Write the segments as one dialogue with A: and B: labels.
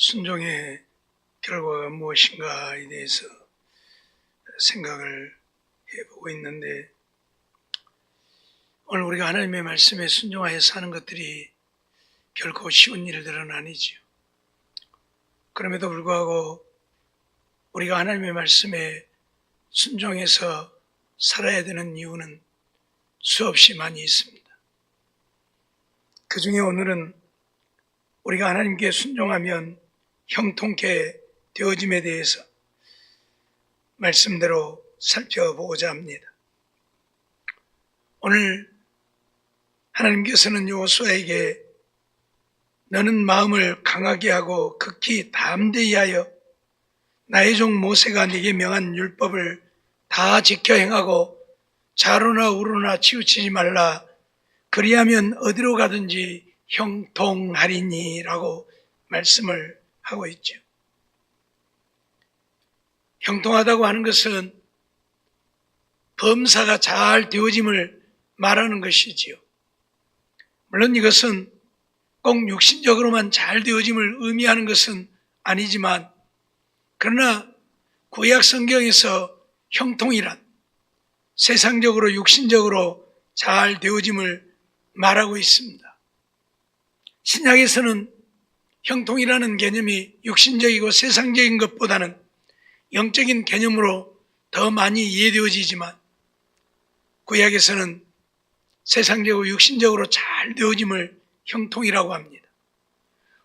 A: 순종의 결과가 무엇인가에 대해서 생각을 해보고 있는데, 오늘 우리가 하나님의 말씀에 순종하여 사는 것들이 결코 쉬운 일들은 아니지요. 그럼에도 불구하고 우리가 하나님의 말씀에 순종해서 살아야 되는 이유는 수없이 많이 있습니다. 그 중에 오늘은 우리가 하나님께 순종하면 형통케 되어짐에 대해서 말씀대로 살펴보고자 합니다. 오늘 하나님께서는 여호수아에게 너는 마음을 강하게 하고 극히 담대히 하여 나의 종 모세가 네게 명한 율법을 다 지켜 행하고 좌로나 우로나 치우치지 말라. 그리하면 어디로 가든지 형통하리니 라고 말씀을 하고 있죠. 형통하다고 하는 것은 범사가 잘 되어짐을 말하는 것이지요. 물론 이것은 꼭 육신적으로만 잘 되어짐을 의미하는 것은 아니지만, 그러나 구약 성경에서 형통이란 세상적으로 육신적으로 잘 되어짐을 말하고 있습니다. 신약에서는 형통이라는 개념이 육신적이고 세상적인 것보다는 영적인 개념으로 더 많이 이해되어지지만, 구약에서는 세상적이고 육신적으로 잘 되어짐을 형통이라고 합니다.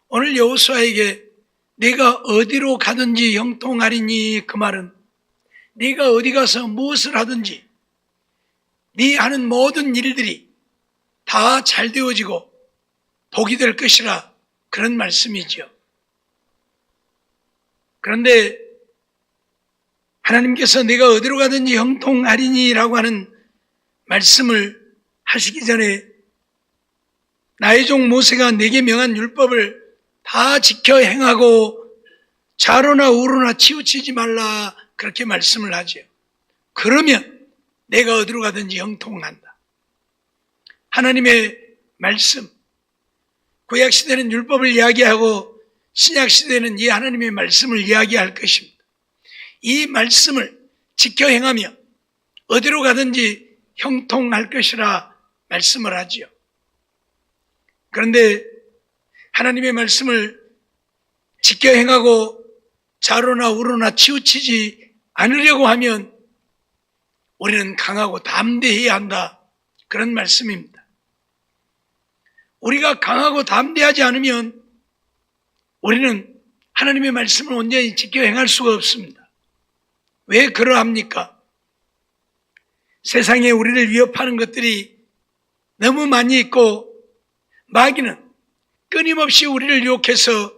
A: 오늘 여호수아에게 네가 어디로 가든지 형통하리니, 그 말은 네가 어디 가서 무엇을 하든지 네 하는 모든 일들이 다 잘 되어지고 복이 될 것이라, 그런 말씀이지요. 그런데 하나님께서 네가 어디로 가든지 형통하리니라고 하는 말씀을 하시기 전에 나의 종 모세가 네게 명한 율법을 다 지켜 행하고 좌로나 우로나 치우치지 말라, 그렇게 말씀을 하죠. 그러면 내가 어디로 가든지 형통한다. 하나님의 말씀, 구약시대는 율법을 이야기하고 신약시대는 이 하나님의 말씀을 이야기할 것입니다. 이 말씀을 지켜 행하며 어디로 가든지 형통할 것이라 말씀을 하지요. 그런데 하나님의 말씀을 지켜 행하고 좌로나 우로나 치우치지 않으려고 하면 우리는 강하고 담대해야 한다, 그런 말씀입니다. 우리가 강하고 담대하지 않으면 우리는 하나님의 말씀을 온전히 지켜 행할 수가 없습니다. 왜 그러합니까? 세상에 우리를 위협하는 것들이 너무 많이 있고, 마귀는 끊임없이 우리를 유혹해서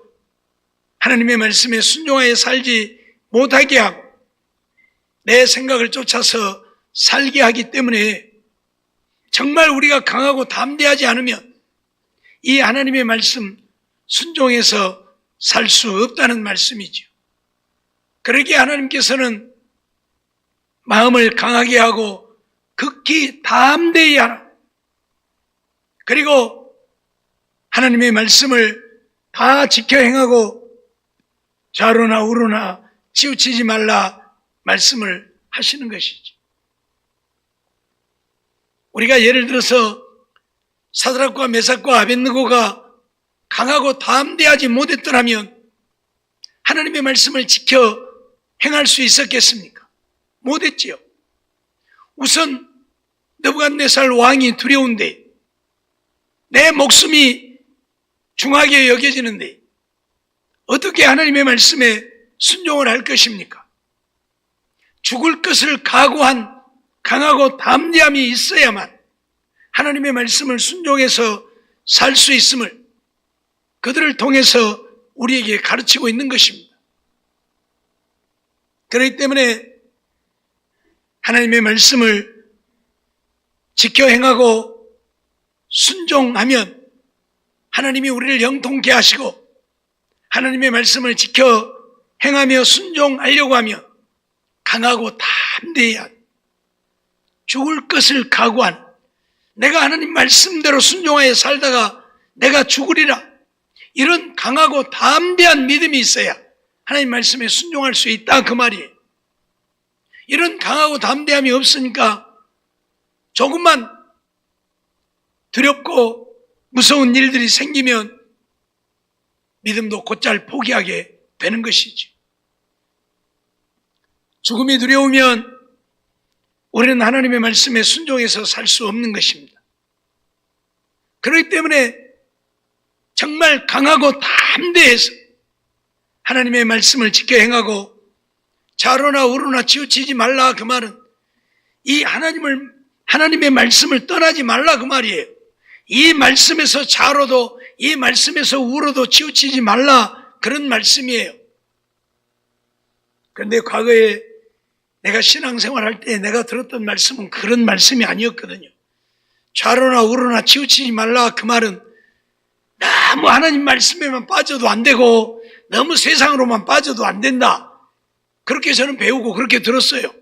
A: 하나님의 말씀에 순종하여 살지 못하게 하고 내 생각을 쫓아서 살게 하기 때문에, 정말 우리가 강하고 담대하지 않으면 이 하나님의 말씀 순종해서 살 수 없다는 말씀이죠. 그러기에 하나님께서는 마음을 강하게 하고 극히 담대히 하라. 그리고 하나님의 말씀을 다 지켜 행하고 좌로나 우로나 치우치지 말라 말씀을 하시는 것이죠. 우리가 예를 들어서 사드락과 메삭과 아벳느고가 강하고 담대하지 못했더라면 하나님의 말씀을 지켜 행할 수 있었겠습니까? 못했지요. 우선 느부갓네살 왕이 두려운데, 내 목숨이 중하게 여겨지는데 어떻게 하나님의 말씀에 순종을 할 것입니까? 죽을 것을 각오한 강하고 담대함이 있어야만 하나님의 말씀을 순종해서 살 수 있음을 그들을 통해서 우리에게 가르치고 있는 것입니다. 그렇기 때문에 하나님의 말씀을 지켜 행하고 순종하면 하나님이 우리를 형통케 하시고, 하나님의 말씀을 지켜 행하며 순종하려고 하며 강하고 담대한, 죽을 것을 각오한, 내가 하나님 말씀대로 순종하여 살다가 내가 죽으리라, 이런 강하고 담대한 믿음이 있어야 하나님 말씀에 순종할 수 있다 그 말이에요. 이런 강하고 담대함이 없으니까 조금만 두렵고 무서운 일들이 생기면 믿음도 곧잘 포기하게 되는 것이지. 죽음이 두려우면 우리는 하나님의 말씀에 순종해서 살 수 없는 것입니다. 그렇기 때문에 정말 강하고 담대해서 하나님의 말씀을 지켜 행하고 좌로나 우로나 치우치지 말라 그 말은 이 하나님의 말씀을 떠나지 말라 그 말이에요. 이 말씀에서 좌로도 이 말씀에서 우로도 치우치지 말라 그런 말씀이에요. 그런데 과거에 내가 신앙생활할 때 내가 들었던 말씀은 그런 말씀이 아니었거든요. 좌로나 우로나 치우치지 말라 그 말은 너무 하나님 말씀에만 빠져도 안 되고 너무 세상으로만 빠져도 안 된다. 그렇게 저는 배우고 그렇게 들었어요.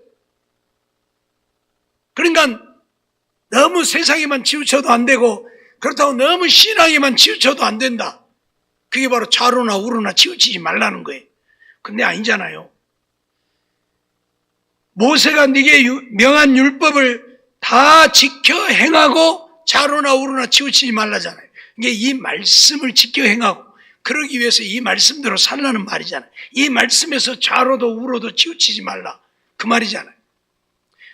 A: 그러니까 너무 세상에만 치우쳐도 안 되고 그렇다고 너무 신앙에만 치우쳐도 안 된다. 그게 바로 좌로나 우로나 치우치지 말라는 거예요. 근데 아니잖아요. 모세가 네게 명한 율법을 다 지켜 행하고 좌로나 우로나 치우치지 말라잖아요. 이게 이 말씀을 지켜 행하고 그러기 위해서 이 말씀대로 살라는 말이잖아요. 이 말씀에서 좌로도 우로도 치우치지 말라 그 말이잖아요.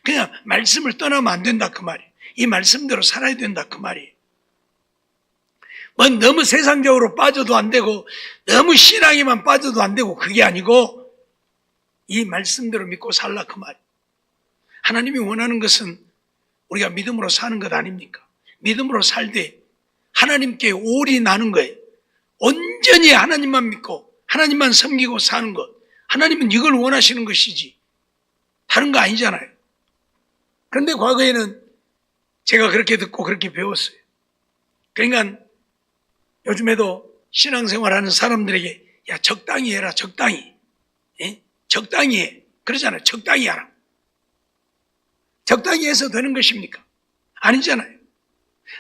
A: 그냥 말씀을 떠나면 안 된다 그 말이에요. 이 말씀대로 살아야 된다 그 말이에요. 뭐 너무 세상적으로 빠져도 안 되고 너무 신앙에만 빠져도 안 되고 그게 아니고 이 말씀대로 믿고 살라 그 말이에요. 하나님이 원하는 것은 우리가 믿음으로 사는 것 아닙니까? 믿음으로 살되 하나님께 올인하는 거예요. 온전히 하나님만 믿고 하나님만 섬기고 사는 것. 하나님은 이걸 원하시는 것이지 다른 거 아니잖아요. 그런데 과거에는 제가 그렇게 듣고 그렇게 배웠어요. 그러니까 요즘에도 신앙생활하는 사람들에게 야 적당히 해라 적당히. 예? 적당히 해. 그러잖아요. 적당히 하라. 적당히 해서 되는 것입니까? 아니잖아요.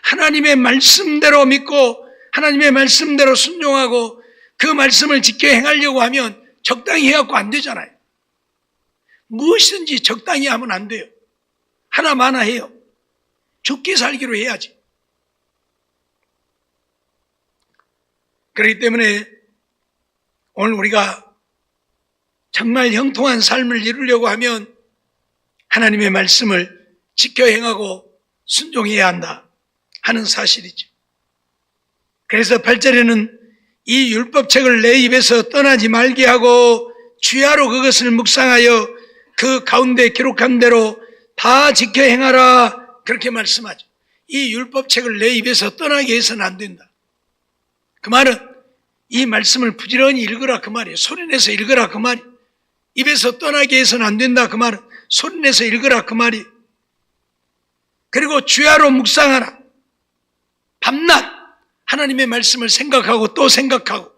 A: 하나님의 말씀대로 믿고 하나님의 말씀대로 순종하고 그 말씀을 지켜 행하려고 하면 적당히 해갖고 안 되잖아요. 무엇이든지 적당히 하면 안 돼요. 하나마나 해요. 죽기 살기로 해야지. 그렇기 때문에 오늘 우리가 정말 형통한 삶을 이루려고 하면 하나님의 말씀을 지켜 행하고 순종해야 한다 하는 사실이죠. 그래서 8절에는 이 율법책을 내 입에서 떠나지 말게 하고 주야로 그것을 묵상하여 그 가운데 기록한 대로 다 지켜 행하라 그렇게 말씀하죠. 이 율법책을 내 입에서 떠나게 해서는 안 된다. 그 말은 이 말씀을 부지런히 읽으라 그 말이에요. 소리내서 읽으라 그 말이에요. 입에서 떠나게 해서는 안 된다 그 말은 소리내서 읽으라 그 말이에요. 그리고 주야로 묵상하라. 밤낮 하나님의 말씀을 생각하고 또 생각하고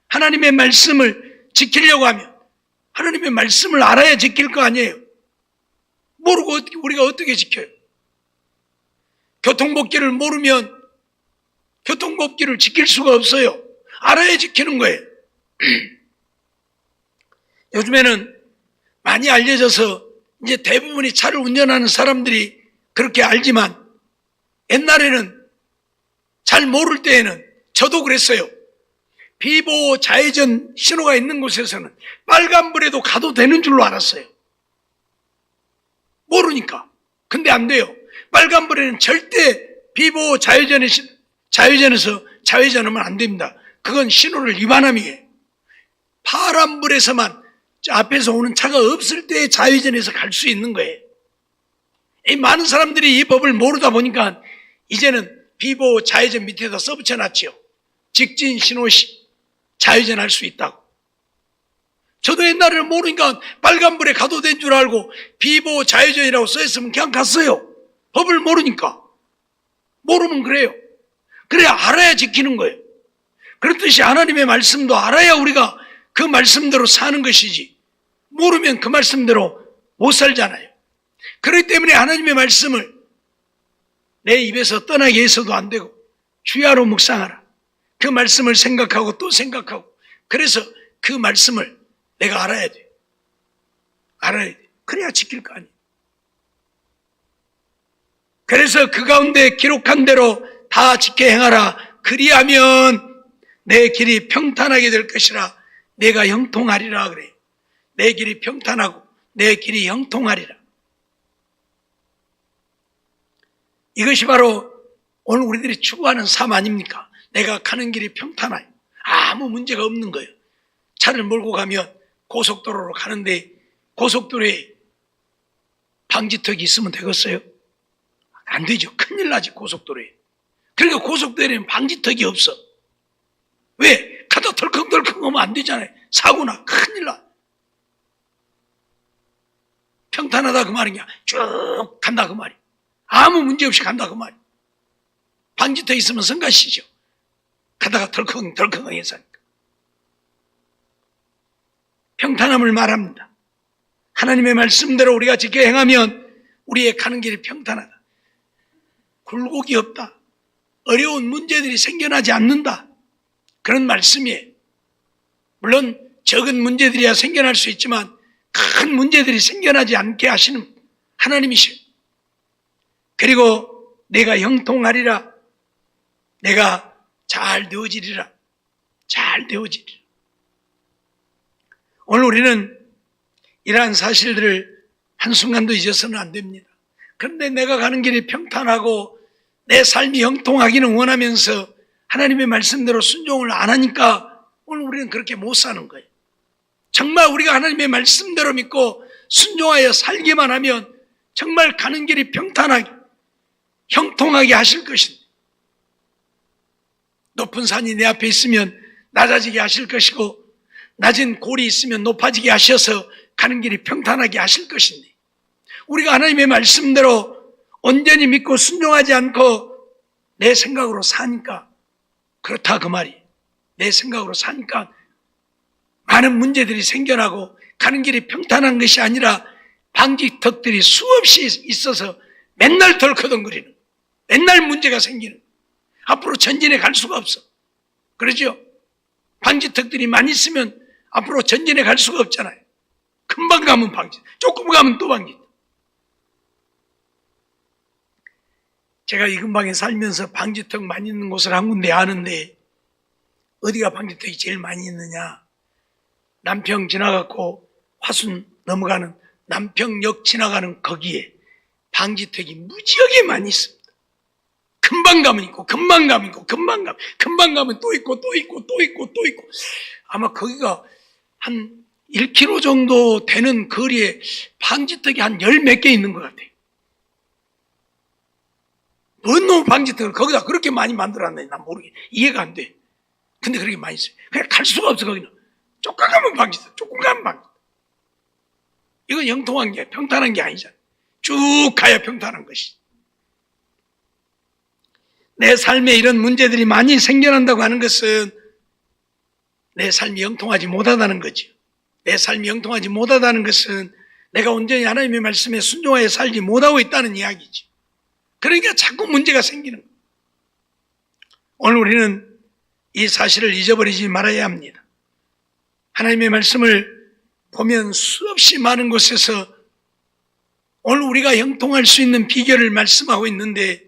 A: 하나님의 말씀을 지키려고 하면 하나님의 말씀을 알아야 지킬 거 아니에요. 모르고 우리가 어떻게 지켜요? 교통법규를 모르면 교통법규를 지킬 수가 없어요. 알아야 지키는 거예요. 요즘에는 많이 알려져서 이제 대부분이 차를 운전하는 사람들이 그렇게 알지만 옛날에는 잘 모를 때에는 저도 그랬어요. 비보호 좌회전 신호가 있는 곳에서는 빨간불에도 가도 되는 줄로 알았어요. 모르니까. 근데 안 돼요. 빨간불에는 절대 비보호 좌회전에서 좌회전하면 안 됩니다. 그건 신호를 위반함이에요. 파란불에서만 앞에서 오는 차가 없을 때 좌회전해서 갈 수 있는 거예요. 많은 사람들이 이 법을 모르다 보니까 이제는 비보호 좌회전 밑에다 써붙여놨지요. 직진 신호시 좌회전할 수 있다고. 저도 옛날에는 모르니까 빨간불에 가도 된 줄 알고 비보호 좌회전이라고 써있으면 그냥 갔어요. 법을 모르니까. 모르면 그래요. 그래야 알아야 지키는 거예요. 그렇듯이 하나님의 말씀도 알아야 우리가 그 말씀대로 사는 것이지 모르면 그 말씀대로 못 살잖아요. 그렇기 때문에 하나님의 말씀을 내 입에서 떠나게 해서도 안 되고 주야로 묵상하라. 그 말씀을 생각하고 또 생각하고, 그래서 그 말씀을 내가 알아야 돼. 알아야 돼. 그래야 지킬 거 아니에요. 그래서 그 가운데 기록한 대로 다 지켜 행하라. 그리하면 내 길이 평탄하게 될 것이라. 내가 형통하리라 그래요. 내 길이 평탄하고 내 길이 형통하리라. 이것이 바로 오늘 우리들이 추구하는 삶 아닙니까? 내가 가는 길이 평탄하여 아무 문제가 없는 거예요. 차를 몰고 가면 고속도로로 가는데 고속도로에 방지턱이 있으면 되겠어요? 안 되죠. 큰일 나지, 고속도로에. 그러니까 고속도로에는 방지턱이 없어. 왜? 가다 덜컹덜컹 하면 안 되잖아요. 사고나 큰일 나. 평탄하다 그 말이냐? 쭉 간다 그 말이야. 아무 문제 없이 간다 그 말이야. 방지턱 있으면 성가시죠. 가다가 덜컹덜컹 해서 평탄함을 말합니다. 하나님의 말씀대로 우리가 지켜 행하면 우리의 가는 길이 평탄하다. 굴곡이 없다. 어려운 문제들이 생겨나지 않는다. 그런 말씀이에요. 물론 적은 문제들이야 생겨날 수 있지만 큰 문제들이 생겨나지 않게 하시는 하나님이시오. 그리고 내가 형통하리라. 내가 잘 되어지리라. 잘 되어지리라. 오늘 우리는 이러한 사실들을 한순간도 잊어서는 안 됩니다. 그런데 내가 가는 길이 평탄하고 내 삶이 형통하기는 원하면서 하나님의 말씀대로 순종을 안 하니까 오늘 우리는 그렇게 못 사는 거예요. 정말 우리가 하나님의 말씀대로 믿고 순종하여 살기만 하면 정말 가는 길이 평탄하게 형통하게 하실 것입니다. 높은 산이 내 앞에 있으면 낮아지게 하실 것이고 낮은 골이 있으면 높아지게 하셔서 가는 길이 평탄하게 하실 것인데 우리가 하나님의 말씀대로 온전히 믿고 순종하지 않고 내 생각으로 사니까 그렇다 그 말이. 내 생각으로 사니까 많은 문제들이 생겨나고 가는 길이 평탄한 것이 아니라 방지턱들이 수없이 있어서 맨날 덜커덩거리는, 맨날 문제가 생기는, 앞으로 전진해 갈 수가 없어. 그러죠? 방지턱들이 많이 있으면 앞으로 전진해 갈 수가 없잖아요. 금방 가면 방지, 조금 가면 또 방지. 제가 이 근방에 살면서 방지턱 많이 있는 곳을 한 군데 아는데 어디가 방지턱이 제일 많이 있느냐? 남평 지나가고 화순 넘어가는 남평역 지나가는 거기에 방지턱이 무지하게 많이 있습니다. 금방 가면 있고 금방 가면 있고 금방 가면 또 있고 또 있고 또 있고 또 있고 아마 거기가 한 1km 정도 되는 거리에 방지턱이 한 10몇 개 있는 것 같아요. 뭔 놈 방지턱을 거기다 그렇게 많이 만들었네. 난 모르겠. 이해가 안 돼. 근데 그렇게 많이 있어요. 그냥 갈 수가 없어, 거기는. 조금 가면 방지턱, 조금 가면 방지턱. 이건 형통한 게, 평탄한 게 아니잖아. 쭉 가야 평탄한 것이. 내 삶에 이런 문제들이 많이 생겨난다고 하는 것은 내 삶이 형통하지 못하다는 거죠. 내 삶이 형통하지 못하다는 것은 내가 온전히 하나님의 말씀에 순종하여 살지 못하고 있다는 이야기지. 그러니까 자꾸 문제가 생기는 거예요. 오늘 우리는 이 사실을 잊어버리지 말아야 합니다. 하나님의 말씀을 보면 수없이 많은 곳에서 오늘 우리가 형통할 수 있는 비결을 말씀하고 있는데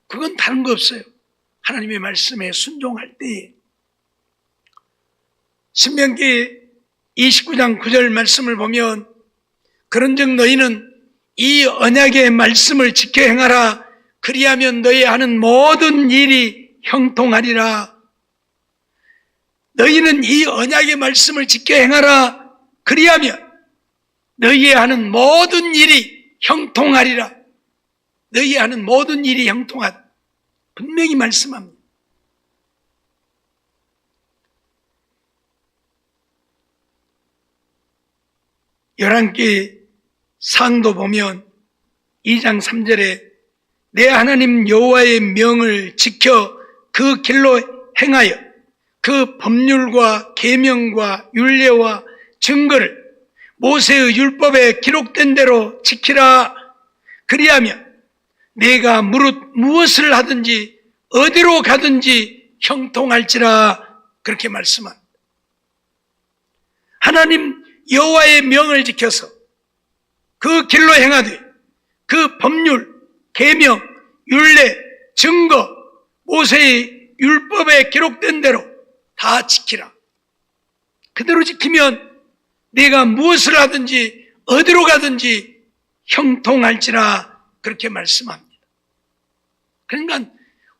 A: 그건 다른 거 없어요. 하나님의 말씀에 순종할 때에 신명기 29장 9절 말씀을 보면 그런즉 너희는 이 언약의 말씀을 지켜 행하라. 그리하면 너희 하는 모든 일이 형통하리라. 너희는 이 언약의 말씀을 지켜 행하라. 그리하면 너희의 하는 모든 일이 형통하리라. 너희의 하는 모든 일이 형통하다. 분명히 말씀합니다. 열왕기 상도 보면 2장 3절에 내 하나님 여호와의 명을 지켜 그 길로 행하여 그 법률과 계명과 율례와 증거를 모세의 율법에 기록된 대로 지키라. 그리하면 내가 무릇 무엇을 하든지 어디로 가든지 형통할지라 그렇게 말씀합니다. 하나님 여호와의 명을 지켜서 그 길로 행하되 그 법률, 계명, 율례, 증거, 모세의 율법에 기록된 대로 다 지키라. 그대로 지키면 내가 무엇을 하든지 어디로 가든지 형통할지라 그렇게 말씀합니다. 그러니까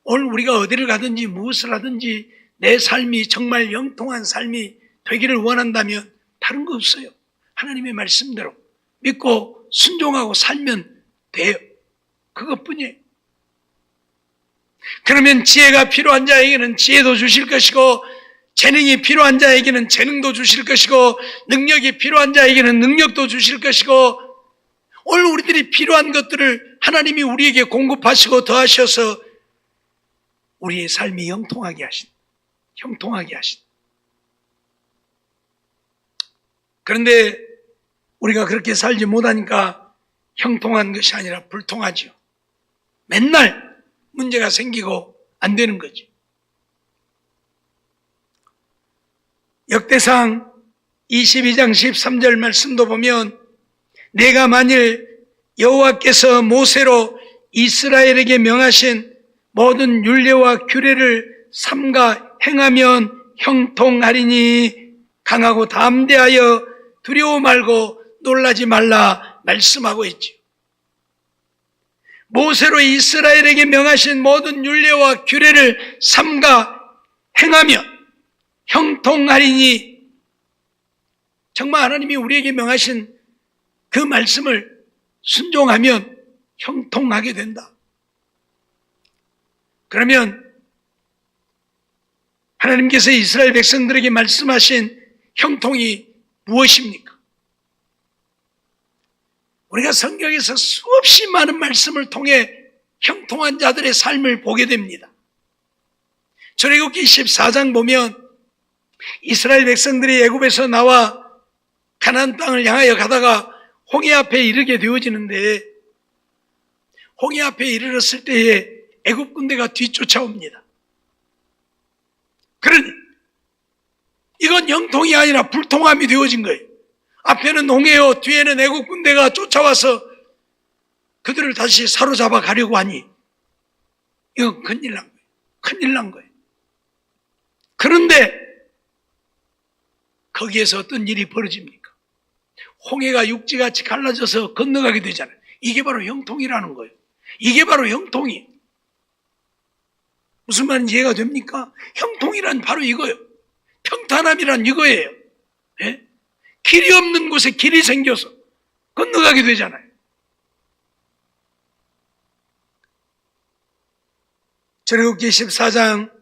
A: 오늘 우리가 어디를 가든지 무엇을 하든지 내 삶이 정말 형통한 삶이 되기를 원한다면 다른 거 없어요. 하나님의 말씀대로 믿고 순종하고 살면 돼요. 그것뿐이에요. 그러면 지혜가 필요한 자에게는 지혜도 주실 것이고, 재능이 필요한 자에게는 재능도 주실 것이고, 능력이 필요한 자에게는 능력도 주실 것이고, 오늘 우리들이 필요한 것들을 하나님이 우리에게 공급하시고 더하셔서 우리의 삶이 형통하게 하신. 그런데 우리가 그렇게 살지 못하니까 형통한 것이 아니라 불통하죠. 맨날 문제가 생기고 안 되는 거지. 역대상 22장 13절 말씀도 보면 내가 만일 여호와께서 모세로 이스라엘에게 명하신 모든 율례와 규례를 삼가 행하면 형통하리니 강하고 담대하여 두려워 말고 놀라지 말라 말씀하고 있지요. 모세로 이스라엘에게 명하신 모든 율례와 규례를 삼가 행하면 형통하리니, 정말 하나님이 우리에게 명하신 그 말씀을 순종하면 형통하게 된다. 그러면 하나님께서 이스라엘 백성들에게 말씀하신 형통이 무엇입니까? 우리가 성경에서 수없이 많은 말씀을 통해 형통한 자들의 삶을 보게 됩니다. 출애굽기 14장 보면 이스라엘 백성들이 애굽에서 나와 가나안 땅을 향하여 가다가 홍해 앞에 이르게 되어지는데, 홍해 앞에 이르렀을 때에 애굽 군대가 뒤쫓아옵니다. 그러니 이건 형통이 아니라 불통함이 되어진 거예요. 앞에는 홍해요, 뒤에는 애굽 군대가 쫓아와서 그들을 다시 사로잡아 가려고 하니 이건 큰일 난 거예요. 그런데 거기에서 어떤 일이 벌어집니까? 홍해가 육지같이 갈라져서 건너가게 되잖아요. 이게 바로 형통이라는 거예요. 이게 바로 형통이. 무슨 말인지 이해가 됩니까? 형통이란 바로 이거예요. 평탄함이란 이거예요. 예? 길이 없는 곳에 길이 생겨서 건너가게 되잖아요. 출애굽기 14장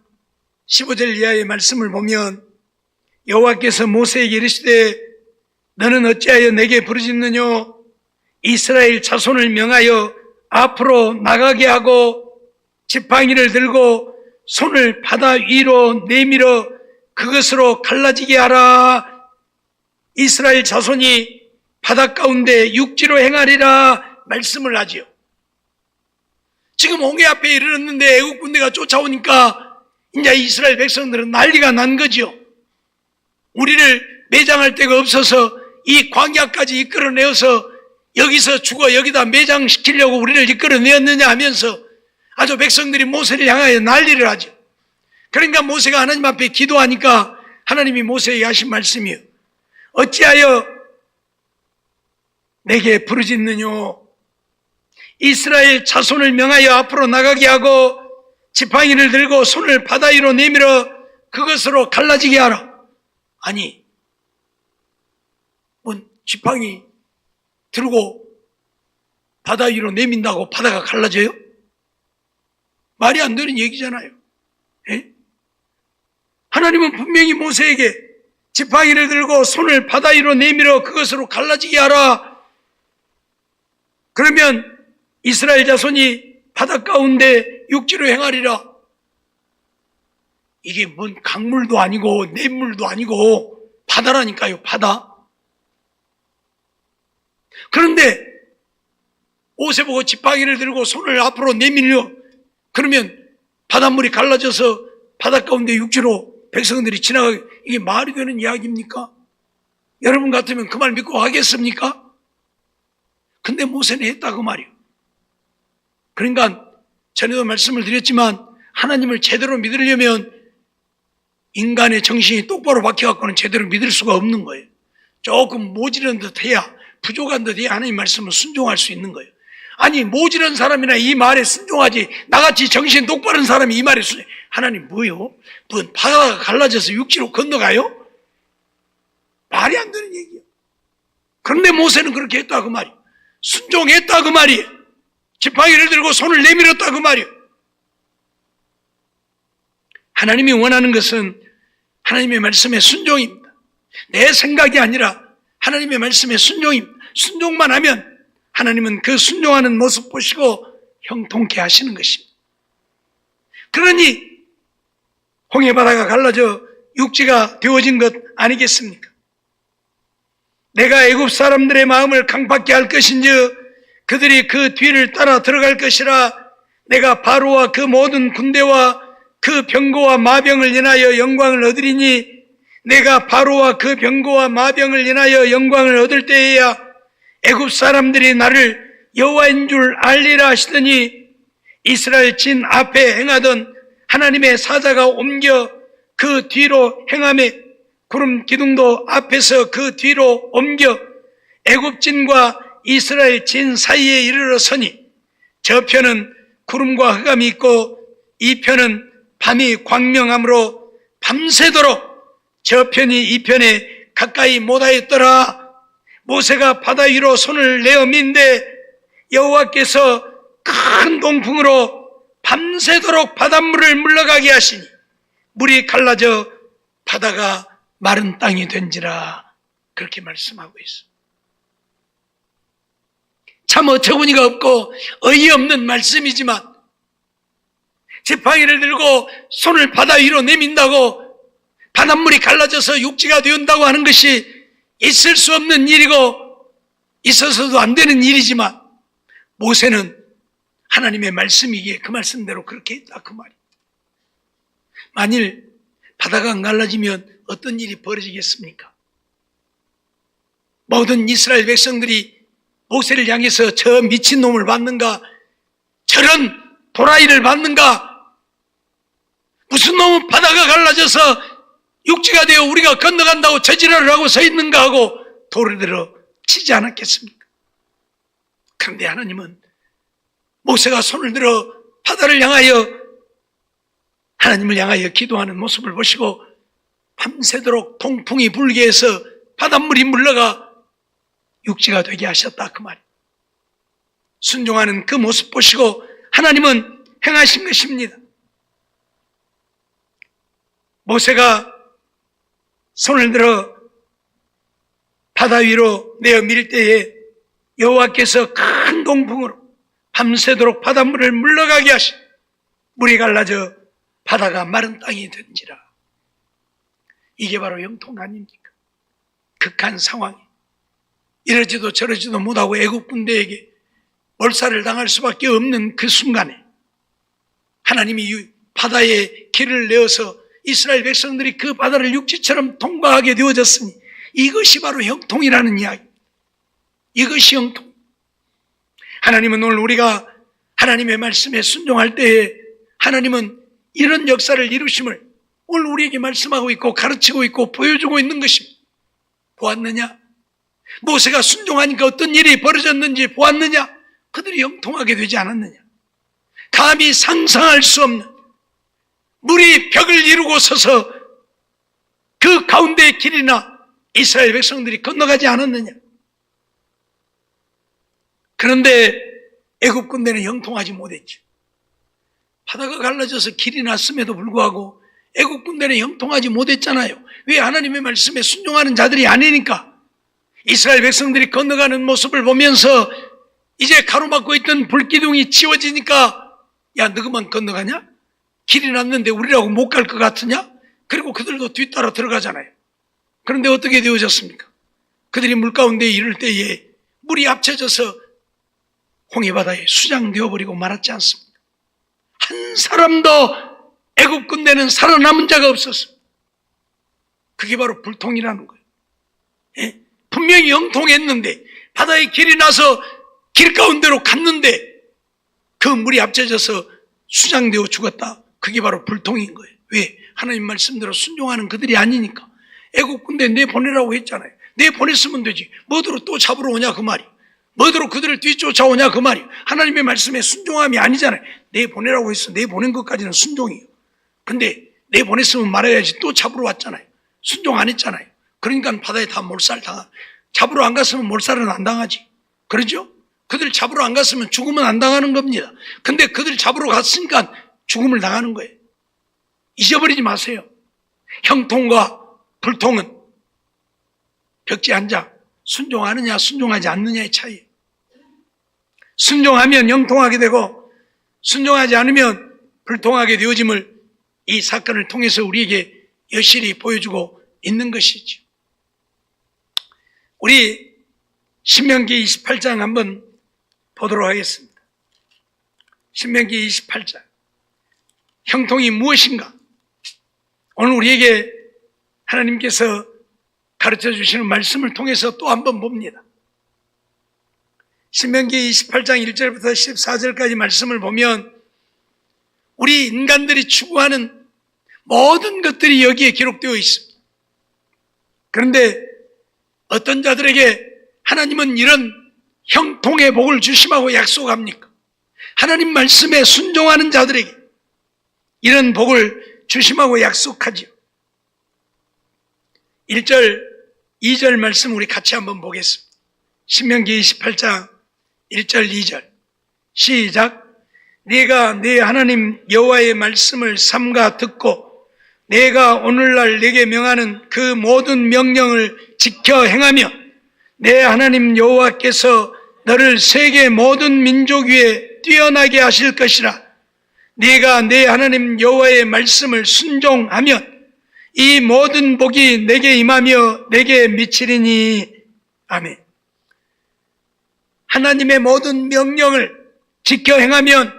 A: 15절 이하의 말씀을 보면 여호와께서 모세에게 이르시되 너는 어찌하여 내게 부르짖느냐? 이스라엘 자손을 명하여 앞으로 나가게 하고 지팡이를 들고 손을 바다 위로 내밀어 그것으로 갈라지게 하라. 이스라엘 자손이 바다 가운데 육지로 행하리라 말씀을 하지요. 지금 홍해 앞에 이르렀는데 애국 군대가 쫓아오니까 이제 이스라엘 백성들은 난리가 난 거죠. 우리를 매장할 데가 없어서 이 광야까지 이끌어내어서 여기서 죽어 여기다 매장시키려고 우리를 이끌어내었느냐 하면서 아주 백성들이 모세를 향하여 난리를 하죠. 그러니까 모세가 하나님 앞에 기도하니까 하나님이 모세에게 하신 말씀이요. 어찌하여 내게 부르짖느냐? 이스라엘 자손을 명하여 앞으로 나가게 하고 지팡이를 들고 손을 바다 위로 내밀어 그것으로 갈라지게 하라. 아니, 뭐 지팡이 들고 바다 위로 내민다고 바다가 갈라져요? 말이 안 되는 얘기잖아요. 에? 하나님은 분명히 모세에게 지팡이를 들고 손을 바다 위로 내밀어 그것으로 갈라지게 하라. 그러면 이스라엘 자손이 바다 가운데 육지로 행하리라. 이게 뭔 강물도 아니고 냇물도 아니고 바다라니까요, 바다. 그런데 모세 보고 지팡이를 들고 손을 앞으로 내밀려 그러면 바닷물이 갈라져서 바다 가운데 육지로 백성들이 지나가게, 이게 말이 되는 이야기입니까? 여러분 같으면 그 말 믿고 하겠습니까? 근데 모세는 했다 그 말이요. 그러니까 전에도 말씀을 드렸지만 하나님을 제대로 믿으려면 인간의 정신이 똑바로 박혀갖고는 제대로 믿을 수가 없는 거예요. 조금 모질은 듯 해야, 부족한 듯 해야 하나님 말씀을 순종할 수 있는 거예요. 아니 모질한 사람이나 이 말에 순종하지 나같이 정신 똑바른 사람이 이 말에 순종. 하나님 뭐요? 무슨 바다가 갈라져서 육지로 건너가요? 말이 안 되는 얘기예요. 그런데 모세는 그렇게 했다 그 말이에요. 순종했다 그 말이에요. 지팡이를 들고 손을 내밀었다 그 말이에요. 하나님이 원하는 것은 하나님의 말씀에 순종입니다. 내 생각이 아니라 하나님의 말씀에 순종입니다. 순종만 하면 하나님은 그 순종하는 모습 보시고 형통케 하시는 것입니다. 그러니 홍해바다가 갈라져 육지가 되어진 것 아니겠습니까? 내가 애굽 사람들의 마음을 강팍게 할 것인즉 그들이 그 뒤를 따라 들어갈 것이라. 내가 바로와 그 모든 군대와 그 병거와 마병을 인하여 영광을 얻으리니 내가 바로와 그 병거와 마병을 인하여 영광을 얻을 때에야 애굽 사람들이 나를 여호와인 줄 알리라 하시더니 이스라엘 진 앞에 행하던 하나님의 사자가 옮겨 그 뒤로 행하며 구름 기둥도 앞에서 그 뒤로 옮겨 애굽 진과 이스라엘 진 사이에 이르러 서니 저편은 구름과 흑암이 있고 이 편은 밤이 광명함으로 밤새도록 저편이 이 편에 가까이 못하였더라. 모세가 바다 위로 손을 내어 민데 여호와께서 큰 동풍으로 밤새도록 바닷물을 물러가게 하시니 물이 갈라져 바다가 마른 땅이 된지라. 그렇게 말씀하고 있어. 참 어처구니가 없고 어이없는 말씀이지만 지팡이를 들고 손을 바다 위로 내민다고 바닷물이 갈라져서 육지가 된다고 하는 것이 있을 수 없는 일이고 있어서도 안 되는 일이지만 모세는 하나님의 말씀이기에 그 말씀대로 그렇게 했다 그 말이에요. 만일 바다가 안 갈라지면 어떤 일이 벌어지겠습니까? 모든 이스라엘 백성들이 모세를 향해서 저 미친놈을 받는가, 저런 도라이를 받는가, 무슨 놈은 바다가 갈라져서 육지가 되어 우리가 건너간다고 저지랄을 하고 서 있는가 하고 돌을 들어 치지 않았겠습니까? 그런데 하나님은 모세가 손을 들어 바다를 향하여 하나님을 향하여 기도하는 모습을 보시고 밤새도록 동풍이 불게 해서 바닷물이 물러가 육지가 되게 하셨다 그 말이에요. 순종하는 그 모습 보시고 하나님은 행하신 것입니다. 모세가 손을 들어 바다 위로 내어 밀 때에 여호와께서 큰 동풍으로 밤새도록 바닷물을 물러가게 하시 물이 갈라져 바다가 마른 땅이 된지라. 이게 바로 영통 아닙니까? 극한 상황이 이러지도 저러지도 못하고 애국 군대에게 몰살을 당할 수밖에 없는 그 순간에 하나님이 바다에 길을 내어서 이스라엘 백성들이 그 바다를 육지처럼 통과하게 되어졌으니 이것이 바로 형통이라는 이야기. 이것이 형통. 하나님은 오늘 우리가 하나님의 말씀에 순종할 때에 하나님은 이런 역사를 이루심을 오늘 우리에게 말씀하고 있고 가르치고 있고 보여주고 있는 것입니다. 보았느냐? 모세가 순종하니까 어떤 일이 벌어졌는지 보았느냐? 그들이 형통하게 되지 않았느냐? 감히 상상할 수 없는 물이 벽을 이루고 서서 그 가운데의 길이나 이스라엘 백성들이 건너가지 않았느냐? 그런데 애굽 군대는 형통하지 못했죠. 바다가 갈라져서 길이 났음에도 불구하고 애국 군대는 형통하지 못했잖아요. 왜? 하나님의 말씀에 순종하는 자들이 아니니까. 이스라엘 백성들이 건너가는 모습을 보면서 이제 가로막고 있던 불기둥이 치워지니까 야, 너 그만 건너가냐? 길이 났는데 우리라고 못 갈 것 같으냐? 그리고 그들도 뒤따라 들어가잖아요. 그런데 어떻게 되어졌습니까? 그들이 물 가운데 이를 때에 물이 합쳐져서 홍해바다에 수장되어 버리고 말았지 않습니까? 한 사람도 애굽 군대는 살아남은 자가 없었습니다. 그게 바로 불통이라는 거예요. 예? 분명히 형통했는데 바다에 길이 나서 길 가운데로 갔는데 그 물이 앞져져서 수장되어 죽었다. 그게 바로 불통인 거예요. 왜? 하나님 말씀대로 순종하는 그들이 아니니까. 애국 군대 내보내라고 했잖아요. 내보냈으면 되지. 뭐대로 또 잡으러 오냐 그 말이. 뭐대로 그들을 뒤쫓아오냐 그 말이. 하나님의 말씀에 순종함이 아니잖아요. 내보내라고 했어. 내보낸 것까지는 순종이에요. 근데 내보냈으면 말해야지. 또 잡으러 왔잖아요. 순종 안 했잖아요. 그러니까 바다에 다 몰살당하. 잡으러 안 갔으면 몰살은 안 당하지. 그러죠? 그들 잡으러 안 갔으면 죽으면 안 당하는 겁니다. 근데 그들 잡으러 갔으니까 죽음을 당하는 거예요. 잊어버리지 마세요. 형통과 불통은 벽지 한 장, 순종하느냐 순종하지 않느냐의 차이예요. 순종하면 형통하게 되고 순종하지 않으면 불통하게 되어짐을 이 사건을 통해서 우리에게 여실히 보여주고 있는 것이죠. 우리 신명기 28장 한번 보도록 하겠습니다. 신명기 28장. 형통이 무엇인가? 오늘 우리에게 하나님께서 가르쳐 주시는 말씀을 통해서 또 한번 봅니다. 신명기 28장 1절부터 14절까지 말씀을 보면 우리 인간들이 추구하는 모든 것들이 여기에 기록되어 있습니다. 그런데 어떤 자들에게 하나님은 이런 형통의 복을 주심하고 약속합니까? 하나님 말씀에 순종하는 자들에게 이런 복을 주심하고 약속하지요. 1절, 2절 말씀 우리 같이 한번 보겠습니다. 신명기 28장 1절, 2절 시작. 네가 네 하나님 여호와의 말씀을 삼가 듣고 내가 오늘날 네게 명하는 그 모든 명령을 지켜 행하며 내 하나님 여호와께서 너를 세계 모든 민족 위에 뛰어나게 하실 것이라. 네가 내 하나님 여호와의 말씀을 순종하면 이 모든 복이 내게 임하며 내게 미치리니. 아멘. 하나님의 모든 명령을 지켜 행하면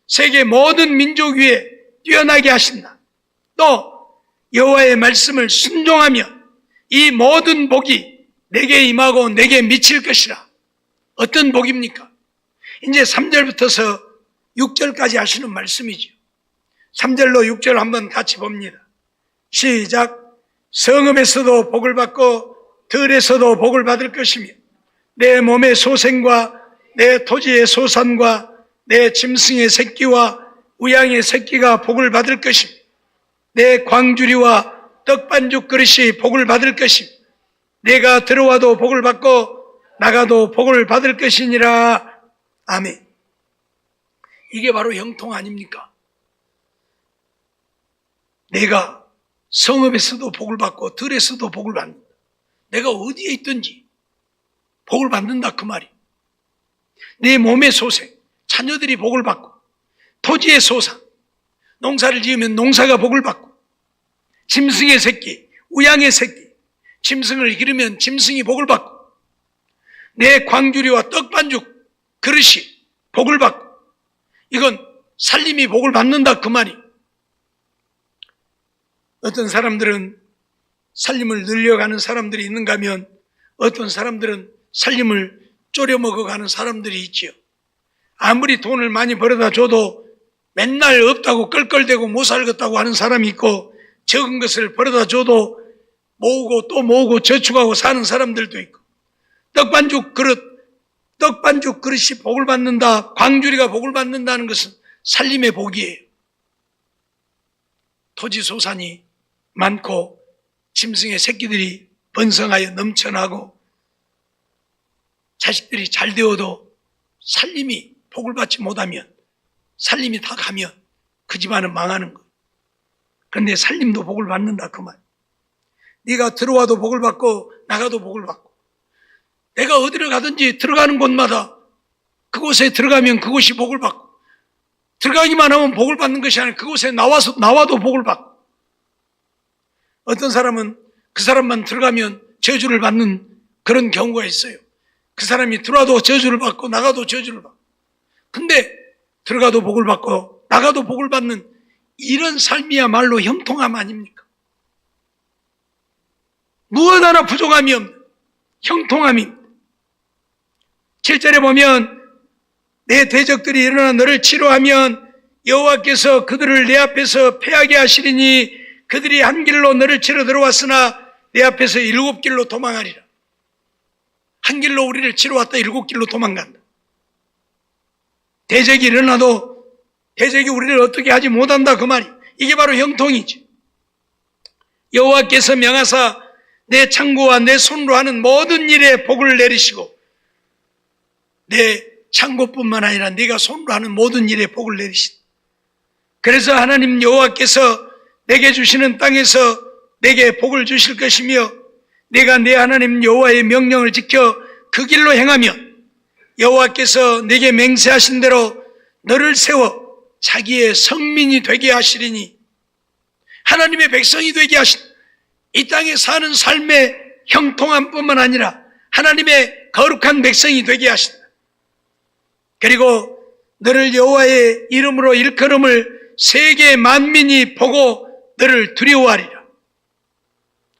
A: 세계 모든 민족 위에 뛰어나게 하신다. 또 여호와의 말씀을 순종하면 이 모든 복이 내게 임하고 내게 미칠 것이라. 어떤 복입니까? 이제 3절부터서 6절까지 하시는 말씀이죠. 3절로 6절 한번 같이 봅니다. 시작. 성읍에서도 복을 받고 들에서도 복을 받을 것이며 내 몸의 소생과 내 토지의 소산과 내 짐승의 새끼와 우양의 새끼가 복을 받을 것이며 내 광주리와 떡반죽 그릇이 복을 받을 것이며 내가 들어와도 복을 받고 나가도 복을 받을 것이니라. 아멘. 이게 바로 형통 아닙니까? 내가 성읍에서도 복을 받고 들에서도 복을 받는다. 내가 어디에 있든지 복을 받는다 그 말이. 내 몸의 소생, 자녀들이 복을 받고 토지의 소산, 농사를 지으면 농사가 복을 받고 짐승의 새끼, 우양의 새끼, 짐승을 기르면 짐승이 복을 받고 내 광주리와 떡반죽 그릇이 복을 받고 이건 살림이 복을 받는다 그 말이. 어떤 사람들은 살림을 늘려가는 사람들이 있는가 하면 어떤 사람들은 살림을 쪼려먹어가는 사람들이 있지요. 아무리 돈을 많이 벌어다 줘도 맨날 없다고 껄껄대고 못 살겠다고 하는 사람이 있고 적은 것을 벌어다 줘도 모으고 또 모으고 저축하고 사는 사람들도 있고 떡반죽 그릇이 복을 받는다, 광주리가 복을 받는다는 것은 살림의 복이에요. 토지 소산이 많고 짐승의 새끼들이 번성하여 넘쳐나고 자식들이 잘 되어도 살림이 복을 받지 못하면 살림이 다 가면 그 집안은 망하는 거예요. 그런데 살림도 복을 받는다 그 말. 네가 들어와도 복을 받고 나가도 복을 받고 내가 어디를 가든지 들어가는 곳마다 그곳에 들어가면 그곳이 복을 받고 들어가기만 하면 복을 받는 것이 아니라 그곳에 나와도 복을 받고 어떤 사람은 그 사람만 들어가면 저주를 받는 그런 경우가 있어요. 그 사람이 들어와도 저주를 받고 나가도 저주를 받고 근데 들어가도 복을 받고 나가도 복을 받는 이런 삶이야말로 형통함 아닙니까? 무엇 하나 부족함이 없는 형통함입니다. 7절에 보면 내 대적들이 일어나 너를 치료하면 여호와께서 그들을 내 앞에서 패하게 하시리니 그들이 한 길로 너를 치러 들어왔으나 내 앞에서 7길로 도망하리라. 한 길로 우리를 치러 왔다 7길로 도망간다. 대적이 일어나도 대적이 우리를 어떻게 하지 못한다 그 말이. 이게 바로 형통이지. 여호와께서 명하사 내 창고와 내 손으로 하는 모든 일에 복을 내리시고 내 창고뿐만 아니라 네가 손으로 하는 모든 일에 복을 내리시다. 그래서 하나님 여호와께서 내게 주시는 땅에서 내게 복을 주실 것이며 내가 내 하나님 여호와의 명령을 지켜 그 길로 행하면 여호와께서 내게 맹세하신 대로 너를 세워 자기의 성민이 되게 하시리니 하나님의 백성이 되게 하신 이 땅에 사는 삶의 형통함뿐만 아니라 하나님의 거룩한 백성이 되게 하신다. 그리고 너를 여호와의 이름으로 일컬음을 세계 만민이 보고 너를 두려워하리라.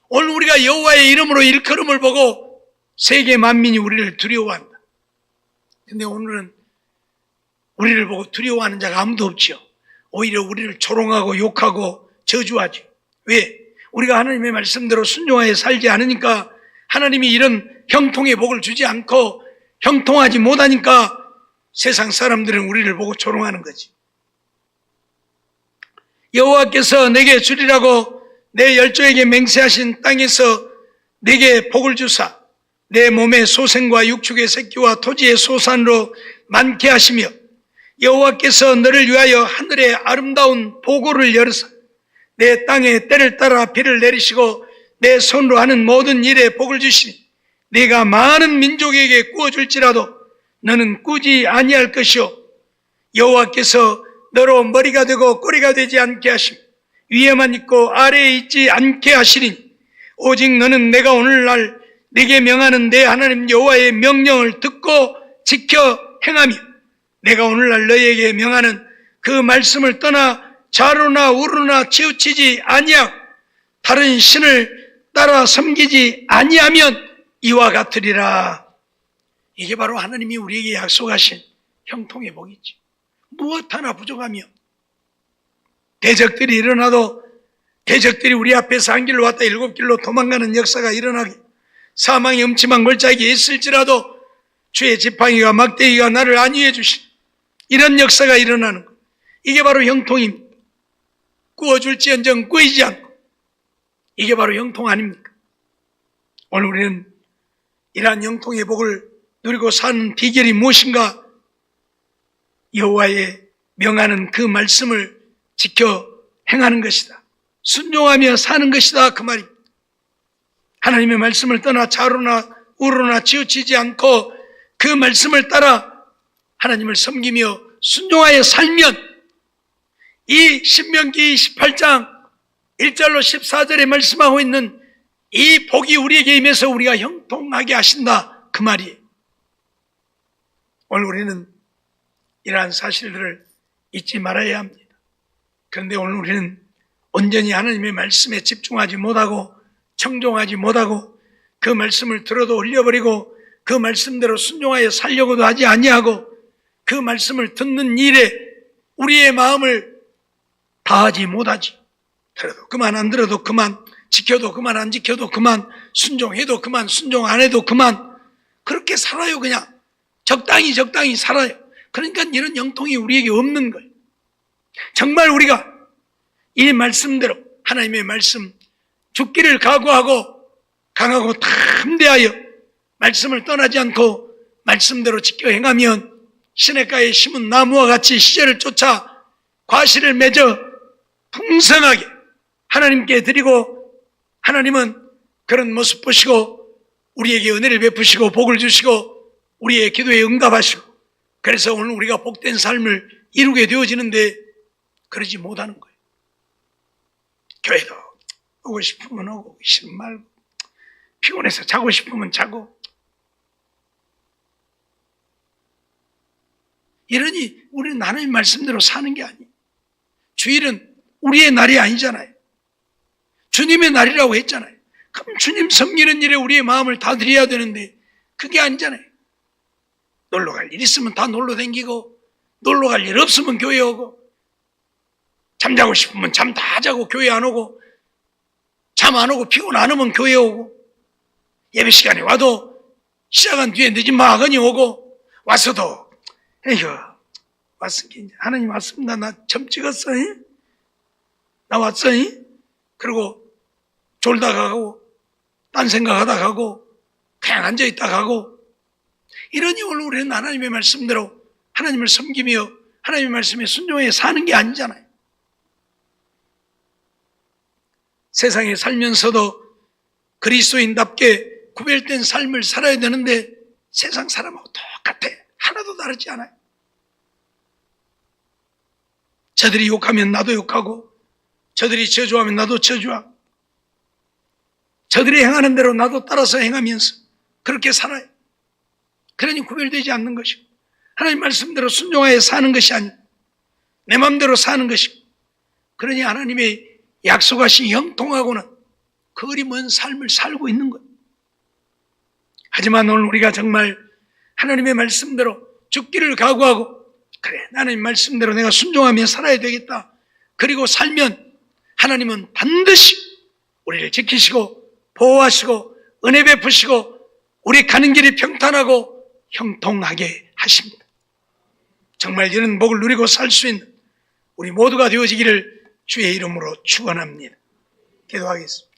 A: 오늘 우리가 여호와의 이름으로 일컬음을 보고 세계 만민이 우리를 두려워한다. 근데 오늘은 우리를 보고 두려워하는 자가 아무도 없지요. 오히려 우리를 조롱하고 욕하고 저주하지. 왜? 우리가 하나님의 말씀대로 순종하여 살지 않으니까 하나님이 이런 형통의 복을 주지 않고 형통하지 못하니까 세상 사람들은 우리를 보고 조롱하는 거지. 여호와께서 내게 주리라고 내 열조에게 맹세하신 땅에서 내게 복을 주사 내 몸의 소생과 육축의 새끼와 토지의 소산으로 많게 하시며 여호와께서 너를 위하여 하늘의 아름다운 보고를 열으사 내 땅에 때를 따라 비를 내리시고 내 손으로 하는 모든 일에 복을 주시니 네가 많은 민족에게 꾸어줄지라도 너는 꾸지 아니할 것이요 여호와께서 너로 머리가 되고 꼬리가 되지 않게 하시며 위에만 있고 아래에 있지 않게 하시리니 오직 너는 내가 오늘날 네게 명하는 내 하나님 여호와의 명령을 듣고 지켜 행하며 내가 오늘날 너희에게 명하는 그 말씀을 떠나 좌로나 우로나 치우치지 아니하고 다른 신을 따라 섬기지 아니하면 이와 같으리라. 이게 바로 하나님이 우리에게 약속하신 형통의 복이지. 무엇 하나 부족하며 대적들이 일어나도 대적들이 우리 앞에서 한 길로 왔다 7길로 도망가는 역사가 일어나게 사망의 음침한 골짜기에 있을지라도 주의 지팡이가 막대기가 나를 안위해 주신 이런 역사가 일어나는 것. 이게 바로 형통입니다. 구워줄지언정 구이지 않고 이게 바로 형통 아닙니까? 오늘 우리는 이러한 형통의 복을 누리고 사는 비결이 무엇인가? 여호와의 명하는 그 말씀을 지켜 행하는 것이다. 순종하며 사는 것이다 그 말입니다. 하나님의 말씀을 떠나 좌로나 우로나 치우치지 않고 그 말씀을 따라 하나님을 섬기며 순종하여 살면 이 신명기 18장 1절로 14절에 말씀하고 있는 이 복이 우리에게 임해서 우리가 형통하게 하신다 그 말이에요. 오늘 우리는 이러한 사실들을 잊지 말아야 합니다. 그런데 오늘 우리는 온전히 하나님의 말씀에 집중하지 못하고 청종하지 못하고 그 말씀을 들어도 흘려버리고 그 말씀대로 순종하여 살려고도 하지 아니하고 그 말씀을 듣는 일에 우리의 마음을 다하지 못하지. 들어도 그만 안 들어도 그만, 지켜도 그만 안 지켜도 그만, 순종해도 그만, 순종 안 해도 그만, 그렇게 살아요. 그냥 적당히 살아요. 그러니까 이런 형통이 우리에게 없는 거예요. 정말 우리가 이 말씀대로 하나님의 말씀 죽기를 각오하고 강하고 담대하여 말씀을 떠나지 않고 말씀대로 지켜 행하면 시냇가에 심은 나무와 같이 시절을 쫓아 과실을 맺어 풍성하게 하나님께 드리고 하나님은 그런 모습 보시고 우리에게 은혜를 베푸시고 복을 주시고 우리의 기도에 응답하시고 그래서 오늘 우리가 복된 삶을 이루게 되어지는데 그러지 못하는 거예요. 교회도 오고 싶으면 오고 싫으면 말고 피곤해서 자고 싶으면 자고 이러니 우리는 하나님 말씀대로 사는 게 아니에요. 주일은 우리의 날이 아니잖아요. 주님의 날이라고 했잖아요. 그럼 주님 섬기는 일에 우리의 마음을 다 드려야 되는데 그게 아니잖아요. 놀러 갈 일 있으면 다 놀러 다니고, 놀러 갈 일 없으면 교회 오고, 잠자고 싶으면 잠 다 자고 교회 안 오고, 잠 안 오고 피곤 안 오면 교회 오고, 예배 시간에 와도 시작한 뒤에 늦은 마하거니 오고, 와서도 에휴 왔으니까 하나님 왔습니다. 나 점 찍었어. 나 왔어. 그리고 졸다 가고 딴 생각하다 가고 그냥 앉아있다 가고, 이러니 오늘 우리는 하나님의 말씀대로 하나님을 섬기며 하나님의 말씀에 순종해 사는 게 아니잖아요. 세상에 살면서도 그리스도인답게 구별된 삶을 살아야 되는데 세상 사람하고 똑같아. 하나도 다르지 않아요. 저들이 욕하면 나도 욕하고, 저들이 저주하면 나도 저주하고, 저들이 행하는 대로 나도 따라서 행하면서 그렇게 살아요. 그러니 구별되지 않는 것이고, 하나님 말씀대로 순종하여 사는 것이 아니고 내 마음대로 사는 것이고, 그러니 하나님의 약속하신 형통하고는 거리 먼 삶을 살고 있는 거예요. 하지만 오늘 우리가 정말 하나님의 말씀대로 죽기를 각오하고, 그래 나는 이 말씀대로 내가 순종하며 살아야 되겠다, 그리고 살면 하나님은 반드시 우리를 지키시고 보호하시고 은혜 베푸시고 우리 가는 길이 평탄하고 형통하게 하십니다. 정말 이런 복을 누리고 살 수 있는 우리 모두가 되어지기를 주의 이름으로 축원합니다. 기도하겠습니다.